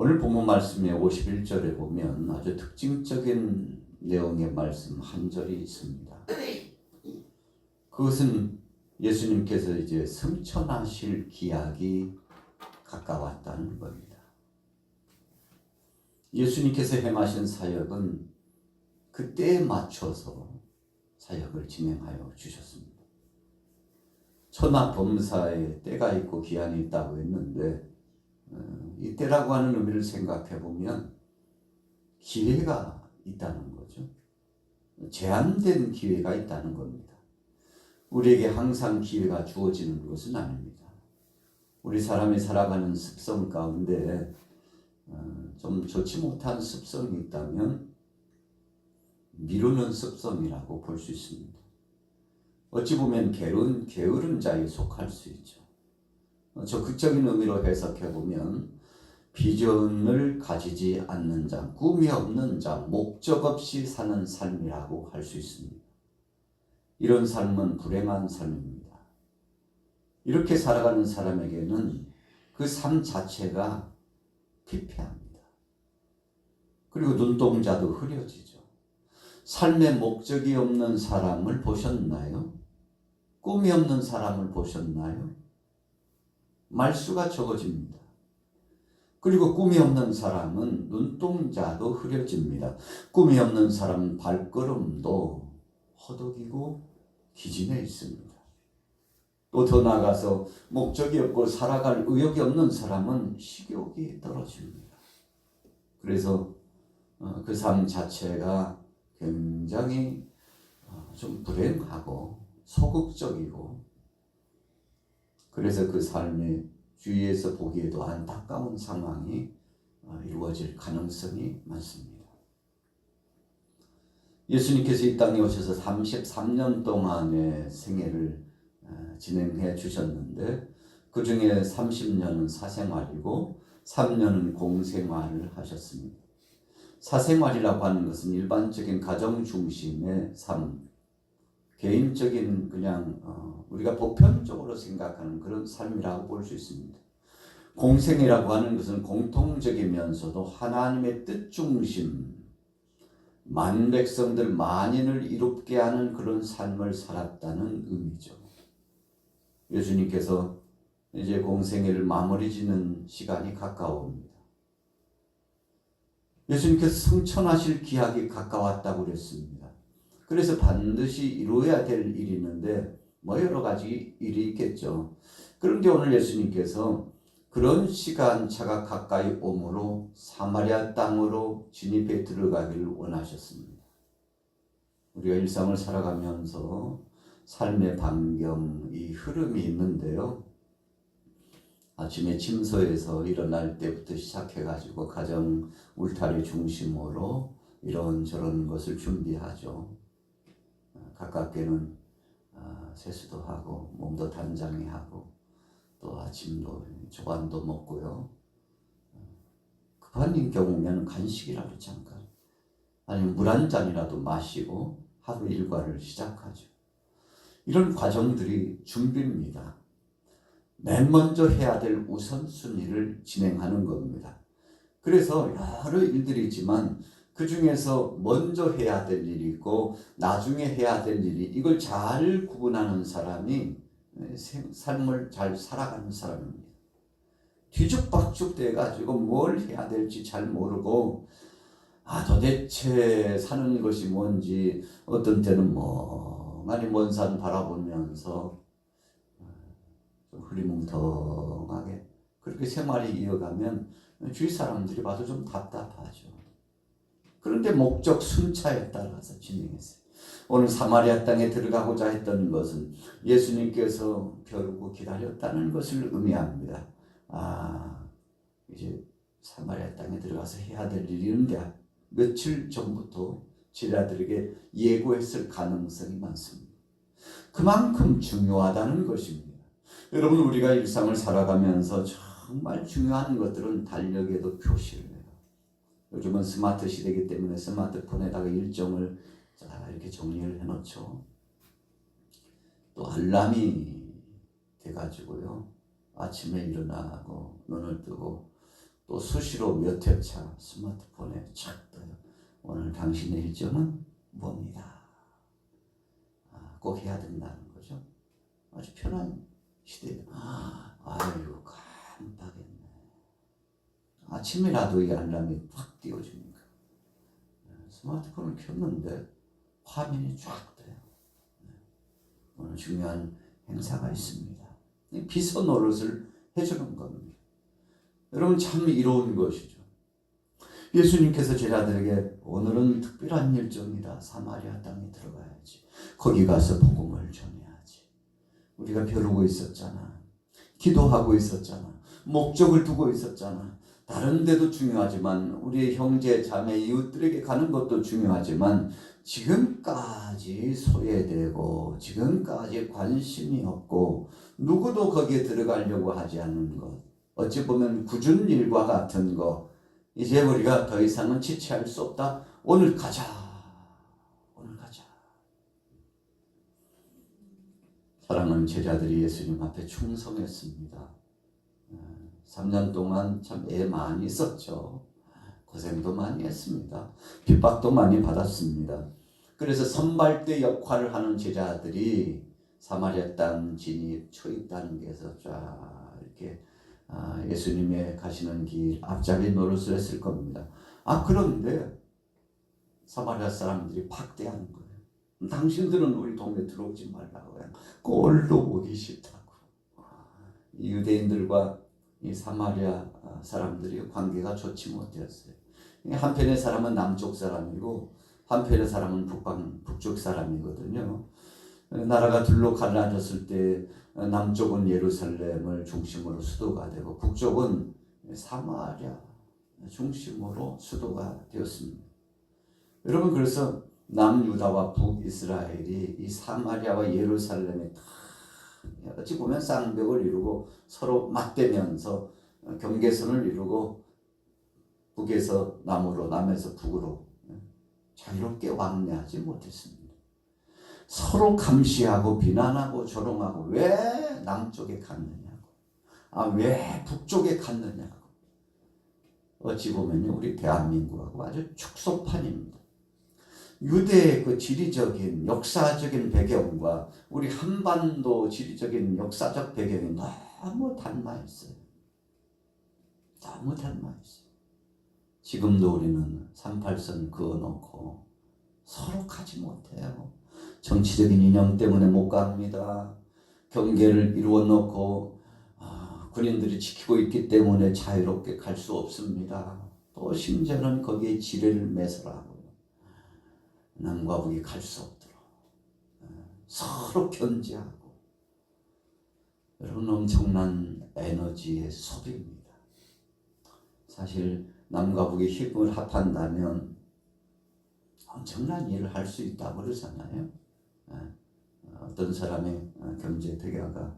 오늘 본문 말씀의 51절에 보면 아주 특징적인 내용의 말씀 한 절이 있습니다. 그것은 예수님께서 이제 승천하실 기약이 가까웠다는 겁니다. 예수님께서 행하신 사역은 그 때에 맞춰서 사역을 진행하여 주셨습니다. 천하 범사에 때가 있고 기한이 있다고 했는데 이 때라고 하는 의미를 생각해 보면 기회가 있다는 거죠. 제한된 기회가 있다는 겁니다. 우리에게 항상 기회가 주어지는 것은 아닙니다. 우리 사람이 살아가는 습성 가운데 좀 좋지 못한 습성이 있다면 미루는 습성이라고 볼 수 있습니다. 어찌 보면 게으른 자에 속할 수 있죠. 적극적인 의미로 해석해 보면 비전을 가지지 않는 자, 꿈이 없는 자, 목적 없이 사는 삶이라고 할 수 있습니다. 이런 삶은 불행한 삶입니다. 이렇게 살아가는 사람에게는 그 삶 자체가 피폐합니다. 그리고 눈동자도 흐려지죠. 삶의 목적이 없는 사람을 보셨나요? 꿈이 없는 사람을 보셨나요? 말수가 적어집니다. 그리고 꿈이 없는 사람은 눈동자도 흐려집니다. 꿈이 없는 사람은 발걸음도 허덕이고 기진해 있습니다. 또 더 나아가서 목적이 없고 살아갈 의욕이 없는 사람은 식욕이 떨어집니다. 그래서 그 삶 자체가 굉장히 좀 불행하고 소극적이고, 그래서 그 삶의 주위에서 보기에도 안타까운 상황이 이루어질 가능성이 많습니다. 예수님께서 이 땅에 오셔서 33년 동안의 생애를 진행해 주셨는데 그 중에 30년은 사생활이고 3년은 공생활을 하셨습니다. 사생활이라고 하는 것은 일반적인 가정 중심의 삶, 개인적인 그냥 우리가 보편적으로 생각하는 그런 삶이라고 볼 수 있습니다. 공생이라고 하는 것은 공통적이면서도 하나님의 뜻 중심, 만 백성들 만인을 이롭게 하는 그런 삶을 살았다는 의미죠. 예수님께서 이제 공생애를 마무리 짓는 시간이 가까워옵니다. 예수님께서 승천하실 기약이 가까웠다고 그랬습니다. 그래서 반드시 이루어야 될 일이 있는데 여러 가지 일이 있겠죠. 그런데 오늘 예수님께서 그런 시간차가 가까이 오므로 사마리아 땅으로 진입해 들어가기를 원하셨습니다. 우리가 일상을 살아가면서 삶의 반경, 이 흐름이 있는데요. 아침에 침소에서 일어날 때부터 시작해가지고 가정 울타리 중심으로 이런저런 것을 준비하죠. 가깝게는 세수도 하고 몸도 단장히 하고 또 아침도 조반도 먹고요. 급한 경우면 간식이라도 잠깐 아니면 물 한 잔이라도 마시고 하루 일과를 시작하죠. 이런 과정들이 준비입니다. 맨 먼저 해야 될 우선순위를 진행하는 겁니다. 그래서 여러 일들이 있지만 그 중에서 먼저 해야 될 일이 있고 나중에 해야 될 일이, 이걸 잘 구분하는 사람이 삶을 잘 살아가는 사람입니다. 뒤죽박죽 돼가지고 뭘 해야 될지 잘 모르고 도대체 사는 것이 뭔지, 어떤 때는 멍하니 먼 산 바라보면서 좀 흐리뭉텅하게 그렇게 생활이 이어가면 주위 사람들이 봐도 좀 답답하죠. 그런데 목적 순차에 따라서 진행했어요. 오늘 사마리아 땅에 들어가고자 했던 것은 예수님께서 겨루고 기다렸다는 것을 의미합니다. 이제 사마리아 땅에 들어가서 해야 될 일이 있는데 며칠 전부터 제자들에게 예고했을 가능성이 많습니다. 그만큼 중요하다는 것입니다. 여러분, 우리가 일상을 살아가면서 정말 중요한 것들은 달력에도 표시를 해요. 요즘은 스마트 시대이기 때문에 스마트폰에다가 일정을 이렇게 정리를 해놓죠. 또 알람이 돼가지고요. 아침에 일어나고 눈을 뜨고 또 수시로 몇 회차 스마트폰에 착 떠요. 오늘 당신의 일정은 뭡니다. 꼭 해야 된다는 거죠. 아주 편한 시대에 아유 깜빡했네. 아침이라도 이 알람이 확 띄워줍니까? 스마트폰을 켰는데 화면이 쫙 떠요. 오늘 중요한 행사가 있습니다. 비서 노릇을 해주는 겁니다. 여러분 참 이로운 것이죠. 예수님께서 제자들에게 오늘은 특별한 일정이다. 사마리아 땅에 들어가야지. 거기 가서 복음을 전해야지. 우리가 벼르고 있었잖아. 기도하고 있었잖아. 목적을 두고 있었잖아. 다른 데도 중요하지만 우리의 형제, 자매, 이웃들에게 가는 것도 중요하지만 지금까지 소외되고 지금까지 관심이 없고 누구도 거기에 들어가려고 하지 않는 것, 어찌 보면 굳은 일과 같은 것, 이제 우리가 더 이상은 지체할 수 없다. 오늘 가자. 오늘 가자. 사랑하는 제자들이 예수님 앞에 충성했습니다. 3년 동안 참 애 많이 있었죠. 고생도 많이 했습니다. 핍박도 많이 받았습니다. 그래서 선발대 역할을 하는 제자들이 사마리아 땅 진입 초입 단계에서 쫙 이렇게 예수님의 가시는 길 앞자리 노릇을 했을 겁니다. 그런데 사마리아 사람들이 박대하는 거예요. 당신들은 우리 동네 들어오지 말라고 해요. 꼴도 보기 싫다고. 이 유대인들과 이 사마리아 사람들이 관계가 좋지 못했어요. 한편의 사람은 남쪽 사람이고 한편의 사람은 북쪽 사람이거든요. 나라가 둘로 갈라졌을 때 남쪽은 예루살렘을 중심으로 수도가 되고 북쪽은 사마리아 중심으로 수도가 되었습니다. 여러분 그래서 남유다와 북이스라엘이 이 사마리아와 예루살렘에 어찌 보면 쌍벽을 이루고 서로 맞대면서 경계선을 이루고 북에서 남으로 남에서 북으로 자유롭게 왕래하지 못했습니다. 서로 감시하고 비난하고 조롱하고 왜 남쪽에 갔느냐고 왜 북쪽에 갔느냐고 어찌 보면 우리 대한민국하고 아주 축소판입니다. 유대의 그 지리적인 역사적인 배경과 우리 한반도 지리적인 역사적 배경이 너무 닮아있어요. 너무 닮아있어요. 지금도 우리는 38선 그어놓고 서로 가지 못해요. 정치적인 이념 때문에 못 갑니다. 경계를 이루어놓고 군인들이 지키고 있기 때문에 자유롭게 갈 수 없습니다. 또 심지어는 거기에 지뢰를 매설하고 남과 북이 갈 수 없도록 서로 견제하고 여러분 엄청난 에너지의 소비입니다. 사실 남과 북이 힘을 합한다면 엄청난 일을 할 수 있다고 그러잖아요. 어떤 사람의 경제 대가가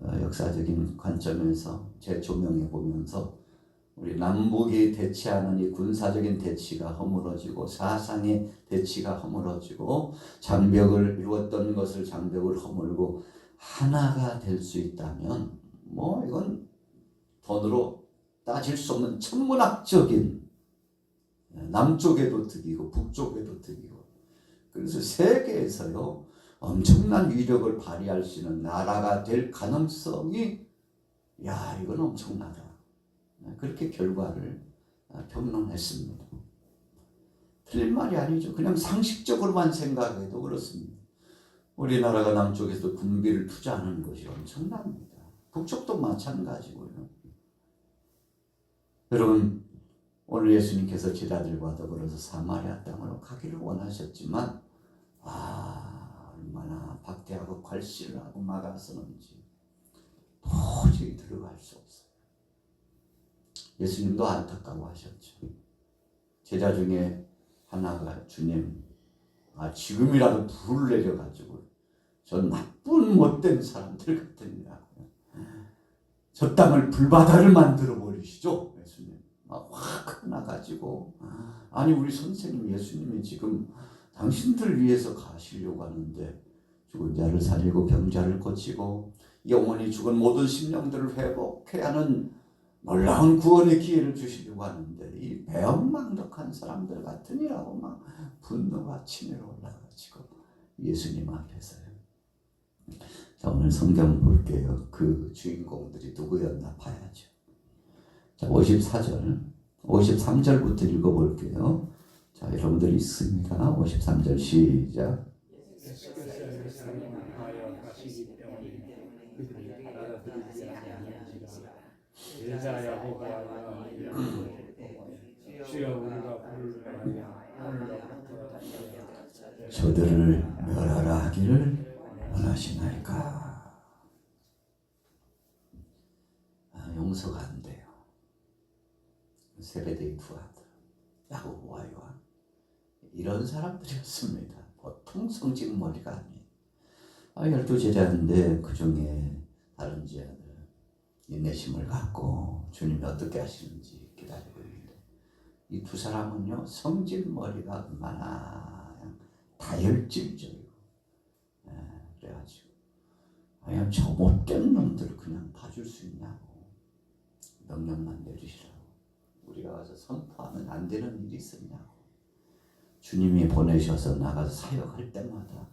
역사적인 관점에서 재조명해 보면서 우리 남북이 대치하는 이 군사적인 대치가 허물어지고 사상의 대치가 허물어지고 장벽을 이루었던 것을 장벽을 허물고 하나가 될 수 있다면 이건 돈으로 따질 수 없는 천문학적인 남쪽에도 득이고 북쪽에도 득이고 그래서 세계에서요 엄청난 위력을 발휘할 수 있는 나라가 될 가능성이 이건 엄청나다. 그렇게 결과를 평론했습니다. 틀린 말이 아니죠. 그냥 상식적으로만 생각해도 그렇습니다. 우리나라가 남쪽에서 군비를 투자하는 것이 엄청납니다. 북쪽도 마찬가지고요. 여러분 오늘 예수님께서 제자들과 더불어서 사마리아 땅으로 가기를 원하셨지만 얼마나 박대하고 괄시를 하고 막아서는지 도저히 들어갈 수 없어요. 예수님도 안타까워하셨죠. 제자 중에 하나가 주님 지금이라도 불을 내려가지고 저 나쁜 못된 사람들 같으니라고요. 저 땅을 불바다를 만들어 버리시죠. 예수님 확 나가지고 우리 선생님 예수님이 지금 당신들 위해서 가시려고 하는데 죽은 자를 살리고 병자를 고치고 영원히 죽은 모든 심령들을 회복해야 하는 놀라운 구원의 기회를 주시려고 하는데 이 배은망덕한 사람들 같으니라고 막 분노가 치밀어 올라가지고 예수님 앞에서요. 자, 오늘 성경 볼게요. 그 주인공들이 누구였나 봐야죠. 자, 54절, 53절부터 읽어볼게요. 자, 여러분들 있습니까? 53절 시작. 예수께서 예루살렘을 하여 가시기 때문에 그들이 받아들이지 아니하는지라. 제자 야고보와 이르되 주여 우리가 부르려 오늘로부터 저들을 멸하라 하기를 원하시나이까. 용서가 안 돼요. 세베대의 두 아들 야고보와 요한 이런 사람들이었습니다. 보통 성직머리가 아니에요. 12제자인데 그 중에 다른 제자들 인내심을 갖고 주님이 어떻게 하시는지 기다리고 있는데 이 두 사람은요, 성질머리가 얼마나 다혈질적이고, 그래가지고 그냥 저 못된 놈들을 그냥 봐줄 수 있냐고 명령만 내주시라고. 우리가 가서 선포하면 안 되는 일이 있었냐고. 주님이 보내셔서 나가서 사역할 때마다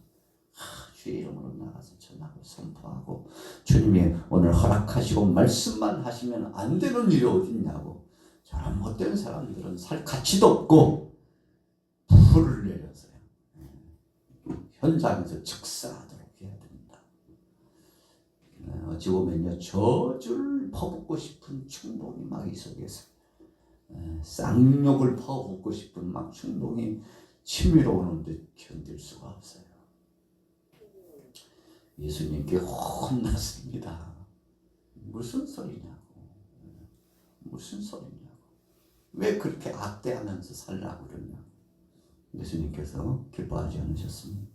주의 이름으로 나가서 전하고 선포하고, 주님이 오늘 허락하시고 말씀만 하시면 안 되는 일이 어딨냐고. 저런 못된 사람들은 살 가치도 없고 불을 내려서요, 현장에서 즉사하도록 해야 됩니다. 어찌 보면요, 저주를 퍼붓고 싶은 충동이 막 이 속에서, 쌍욕을 퍼붓고 싶은 막 충동이 치밀어 오는데 견딜 수가 없어요. 예수님께 혼났습니다. 무슨 소리냐고. 무슨 소리냐고. 왜 그렇게 악대하면서 살라고 그러냐고. 예수님께서 기뻐하지 않으셨습니다.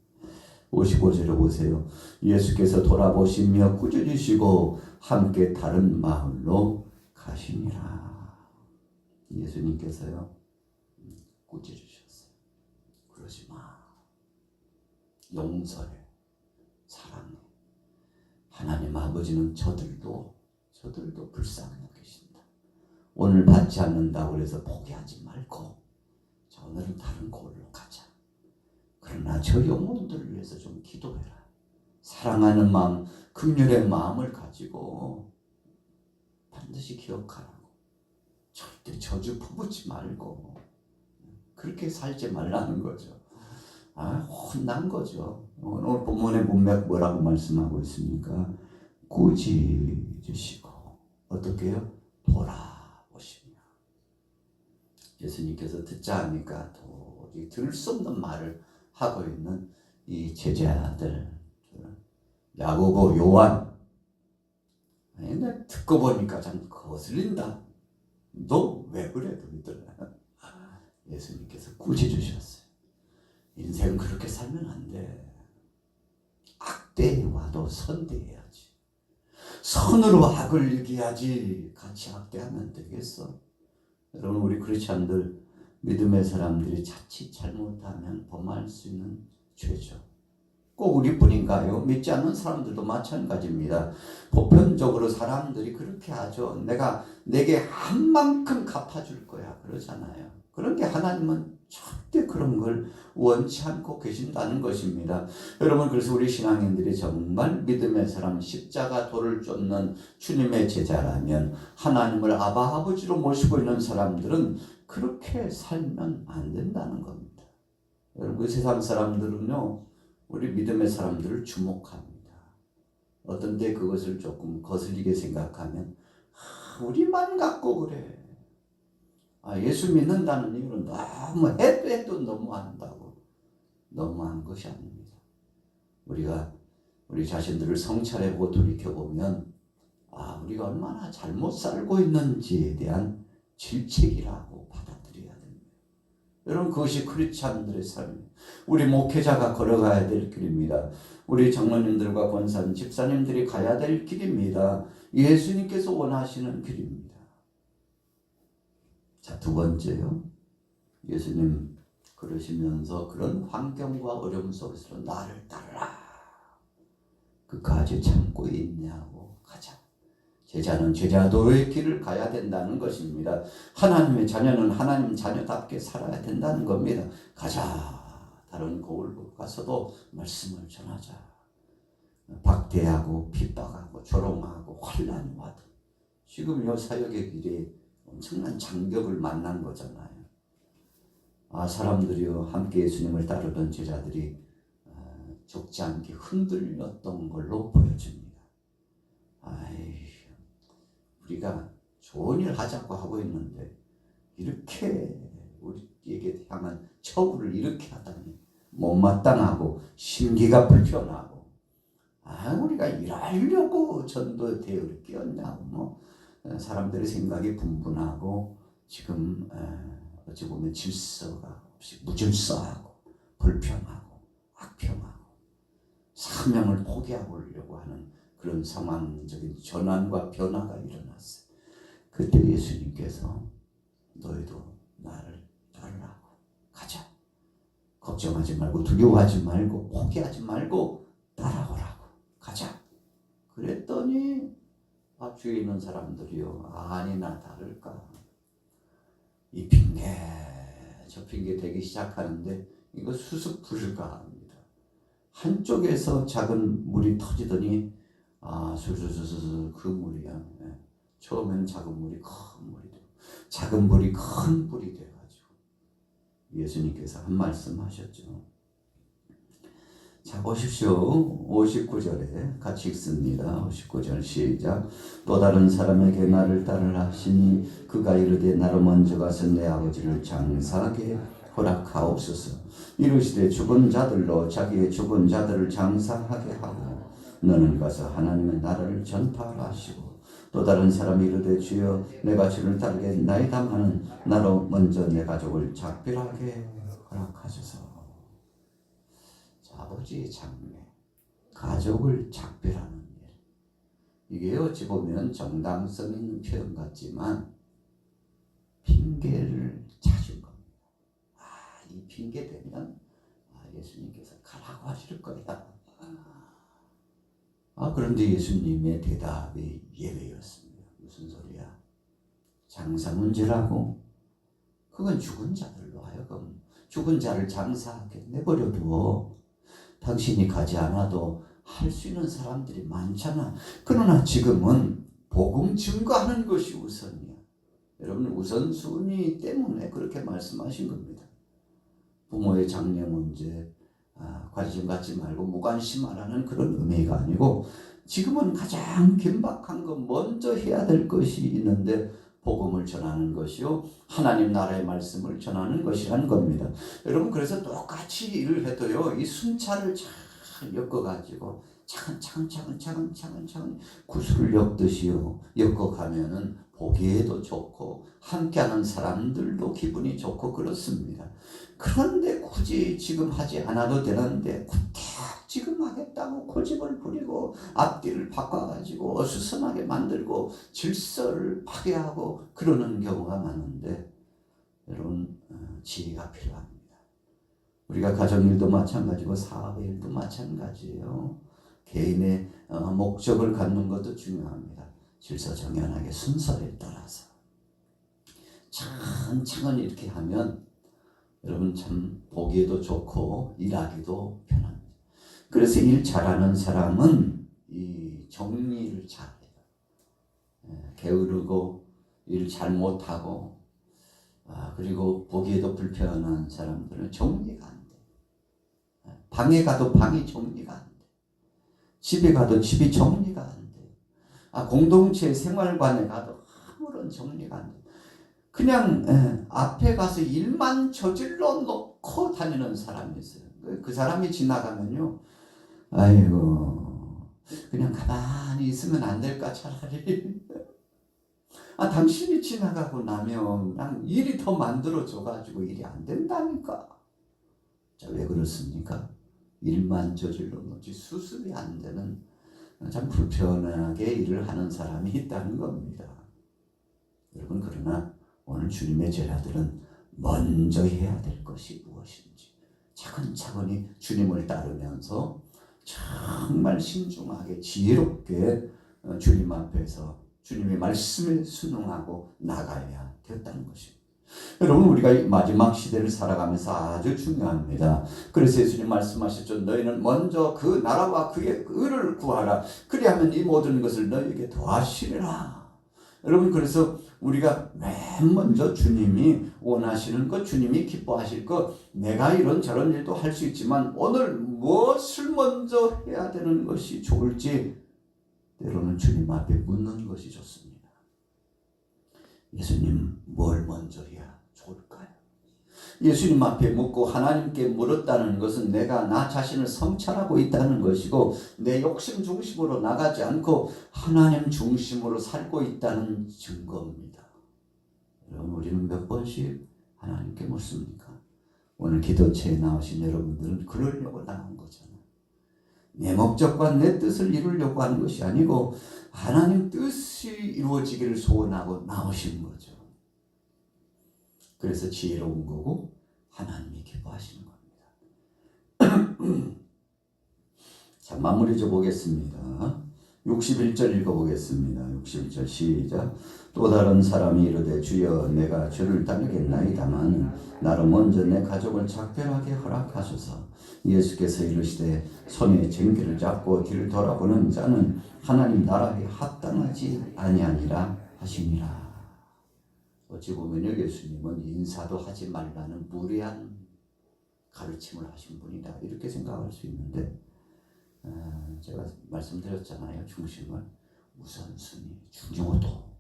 55절에 보세요. 예수께서 돌아보시며 꾸짖으시고 함께 다른 마을로 가시니라. 예수님께서요, 꾸짖으셨어요. 그러지 마. 용서해. 사랑해. 하나님 아버지는 저들도 불쌍히 여기신다. 오늘 받지 않는다고 해서 포기하지 말고 오늘은 다른 곳으로 가자. 그러나 저 영혼들을 위해서 좀 기도해라. 사랑하는 마음, 긍휼의 마음을 가지고 반드시 기억하라고. 절대 저주 퍼붓지 말고 그렇게 살지 말라는 거죠. 혼난 거죠. 오늘 본문의 뭐라고 말씀하고 있습니까? 꾸짖으시고 어떻게 해요? 돌아보시며. 예수님께서 듣자 하니까 도저히 들을 수 없는 말을 하고 있는 이 제자들, 야고보, 요한. 듣고 보니까 참 거슬린다. 너 왜 그래? 너희들. 예수님께서 꾸짖으셨어요. 인생 그렇게 살면 안 돼. 악대에 와도 선대해야지. 선으로 악을 이겨야지. 같이 악대하면 되겠어. 여러분, 우리 크리스찬들, 믿음의 사람들이 자칫 잘못하면 범할 수 있는 죄죠. 꼭 우리뿐인가요? 믿지 않는 사람들도 마찬가지입니다. 보편적으로 사람들이 그렇게 하죠. 내게 한 만큼 갚아줄 거야 그러잖아요. 그런데 하나님은 절대 그런 걸 원치 않고 계신다는 것입니다. 여러분, 그래서 우리 신앙인들이 정말 믿음의 사람, 십자가 도를 쫓는 주님의 제자라면 하나님을 아바 아버지로 모시고 있는 사람들은 그렇게 살면 안 된다는 겁니다. 여러분, 그 세상 사람들은요, 우리 믿음의 사람들을 주목합니다. 어떤 때 그것을 조금 거슬리게 생각하면 우리만 갖고 그래. 예수 믿는다는 이유는 너무 해도 너무한다고. 너무한 것이 아닙니다. 우리가 우리 자신들을 성찰해보고 돌이켜보면 우리가 얼마나 잘못 살고 있는지에 대한 질책이라고 받아들여야 됩니다. 여러분, 그것이 크리스찬들의 삶이에요. 우리 목회자가 걸어가야 될 길입니다. 우리 장로님들과 권사님, 집사님들이 가야 될 길입니다. 예수님께서 원하시는 길입니다. 자, 두 번째요. 예수님 그러시면서 그런 환경과 어려움 속에서 나를 따르라. 끝까지 참고 인내하고 가자. 제자는 제자도의 길을 가야 된다는 것입니다. 하나님의 자녀는 하나님 자녀답게 살아야 된다는 겁니다. 가자. 다른 고을로 가서도 말씀을 전하자. 박대하고 핍박하고 조롱하고 환난이 와도 지금 이 사역의 길에 엄청난 장벽을 만난 거잖아요. 사람들이요 함께 예수님을 따르던 제자들이 죽지 않게 흔들렸던 걸로 보여집니다. 우리가 좋은 일 하자고 하고 있는데 이렇게 우리에게 향한 처우를 이렇게 하다니 못마땅하고 심기가 불편하고 우리가 일하려고 전도대회를 끼었냐고 사람들의 생각이 분분하고 지금 어찌 보면 질서가 없이 무질서하고 불평하고 악평하고 사명을 포기하려고 하는 그런 상황적인 전환과 변화가 일어났어요. 그때 예수님께서 너희도 나를 따르라고 가자. 걱정하지 말고 두려워하지 말고 포기하지 말고 따라오라고 가자. 그랬더니 주위에 있는 사람들이요 아니나 다를까 이 핑계 저 핑계 대기 시작하는데 이거 수습 불가합니다. 한쪽에서 작은 물이 터지더니 술술술술 그 물이야. 처음에는 작은 물이 큰 물이 되고 작은 불이 큰 불이 돼가지고 예수님께서 한 말씀 하셨죠. 자 보십시오. 59절에 같이 읽습니다. 59절 시작. 또 다른 사람에게 나를 따르라 하시니 그가 이르되 나로 먼저 가서 내 아버지를 장사하게 허락하옵소서. 이르시되 죽은 자들로 자기의 죽은 자들을 장사하게 하고 너는 가서 하나님의 나라를 전파하라 하시고 또 다른 사람이 이르되 주여 내가 주를 따르겠나이다마는 나로 먼저 내 가족을 작별하게 허락하소서. 아버지의 장래, 가족을 작별하는 일. 이게 어찌 보면 정당성 있는 표현 같지만 핑계를 찾은 겁니다. 이 핑계 되면 예수님께서 가라고 하실 거야. 그런데 예수님의 대답이 예외였습니다. 무슨 소리야? 장사 문제라고? 그건 죽은 자들로 하여금 죽은 자를 장사하게 내버려두어. 당신이 가지 않아도 할 수 있는 사람들이 많잖아. 그러나 지금은 복음 증거하는 것이 우선이야. 여러분 우선순위 때문에 그렇게 말씀하신 겁니다. 부모의 장래 문제 관심 갖지 말고 무관심하라는 그런 의미가 아니고 지금은 가장 긴박한 거 먼저 해야 될 것이 있는데 복음을 전하는 것이요 하나님 나라의 말씀을 전하는 것이란 겁니다. 여러분 그래서 똑같이 일을 해도요 이 순찰을 잘 엮어가지고 차근차근 구슬을 엮듯이요 엮어가면은 보기에도 좋고 함께하는 사람들도 기분이 좋고 그렇습니다. 그런데 굳이 지금 하지 않아도 되는데 구태여 지금 하겠다고 고집을 부리고 앞뒤를 바꿔가지고 어수선하게 만들고 질서를 파괴하고 그러는 경우가 많은데 여러분 지혜가 필요합니다. 우리가 가정일도 마찬가지고 사업의 일도 마찬가지예요. 개인의 목적을 갖는 것도 중요합니다. 질서정연하게 순서에 따라서 차근차근 이렇게 하면 여러분 참 보기에도 좋고 일하기도 편합니다. 그래서 일 잘하는 사람은 이 정리를 잘해요. 게으르고 일 잘 못하고 그리고 보기에도 불편한 사람들은 정리가 안 돼. 방에 가도 방이 정리가 안 돼. 집에 가도 집이 정리가 안 돼. 공동체 생활관에 가도 아무런 정리가 안 돼. 그냥 앞에 가서 일만 저질러 놓고 다니는 사람이 있어요. 그 사람이 지나가면요. 아이고 그냥 가만히 있으면 안 될까 차라리. 당신이 지나가고 나면 그냥 일이 더 만들어져가지고 일이 안 된다니까. 자, 왜 그렇습니까? 일만 저질러 놓지 수습이 안 되는 참 불편하게 일을 하는 사람이 있다는 겁니다. 여러분 그러나 오늘 주님의 제자들은 먼저 해야 될 것이 무엇인지 차근차근히 주님을 따르면서 정말 신중하게 지혜롭게 주님 앞에서 주님의 말씀에 순응하고 나가야 되었다는 것입니다. 여러분, 우리가 이 마지막 시대를 살아가면서 아주 중요합니다. 그래서 예수님 말씀하셨죠. 너희는 먼저 그 나라와 그의 의를 구하라. 그리하면 이 모든 것을 너희에게 더하시리라. 여러분, 그래서 우리가 맨 먼저 주님이 원하시는 것, 주님이 기뻐하실 것, 내가 이런저런 일도 할 수 있지만 오늘 무엇을 먼저 해야 되는 것이 좋을지 때로는 주님 앞에 묻는 것이 좋습니다. 예수님, 뭘 먼저 해야 좋을까요? 예수님 앞에 묻고 하나님께 물었다는 것은 내가 나 자신을 성찰하고 있다는 것이고 내 욕심 중심으로 나가지 않고 하나님 중심으로 살고 있다는 증거입니다. 여러분, 우리는 몇 번씩 하나님께 묻습니까? 오늘 기도체에 나오신 여러분들은 그러려고 나온 거잖아요. 내 목적과 내 뜻을 이루려고 하는 것이 아니고 하나님 뜻이 이루어지기를 소원하고 나오신 거죠. 그래서 지혜로운 거고 하나님이 기뻐하시는 겁니다. 자, 마무리 좀 보겠습니다. 61절 읽어보겠습니다. 61절 시작. 또 다른 사람이 이르되 주여 내가 주를 따르겠나이다만 나로 먼저 내 가족을 작별하게 허락하소서. 예수께서 이르시되 손에 쟁기를 잡고 뒤를 돌아보는 자는 하나님 나라에 합당하지 아니하니라 하시니라. 어찌 보면 예수님은 인사도 하지 말라는 무례한 가르침을 하신 분이다 이렇게 생각할 수 있는데 제가 말씀드렸잖아요. 중심을 우선순위, 중요도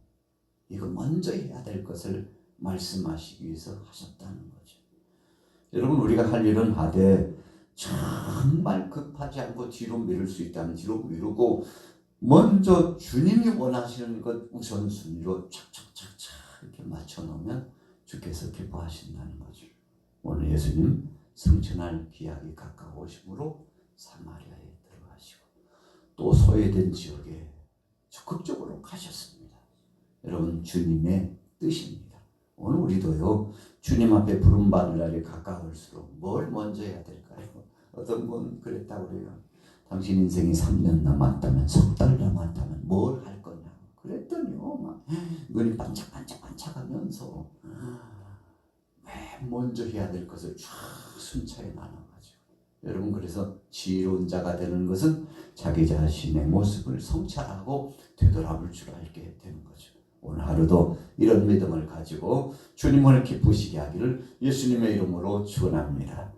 이거 먼저 해야 될 것을 말씀하시기 위해서 하셨다는 거죠. 여러분, 우리가 할 일은 하되 정말 급하지 않고 뒤로 미룰 수 있다면 뒤로 미루고 먼저 주님이 원하시는 것 우선순위로 착착착착 이렇게 맞춰놓으면 주께서 기뻐하신다는 거죠. 오늘 예수님 성천할 기약이 가까우심으로 사마리아에 들어가시고 또 소외된 지역에 적극적으로 가셨습니다. 여러분, 주님의 뜻입니다. 오늘 우리도요, 주님 앞에 부름받을 날이 가까울수록 뭘 먼저 해야 될까요? 어떤 분 그랬다고 그래요. 당신 인생이 3년 남았다면, 석 달 남았다면 뭘 할 거냐 그랬더니요, 막 눈이 반짝반짝반짝하면서 왜 먼저 해야 될 것을 쫙 순차에 나눠가지고. 여러분, 그래서 지혜로운 자가 되는 것은 자기 자신의 모습을 성찰하고 되돌아볼 줄 알게 되는 거죠. 오늘 하루도 이런 믿음을 가지고 주님을 기쁘시게 하기를 예수님의 이름으로 축원합니다.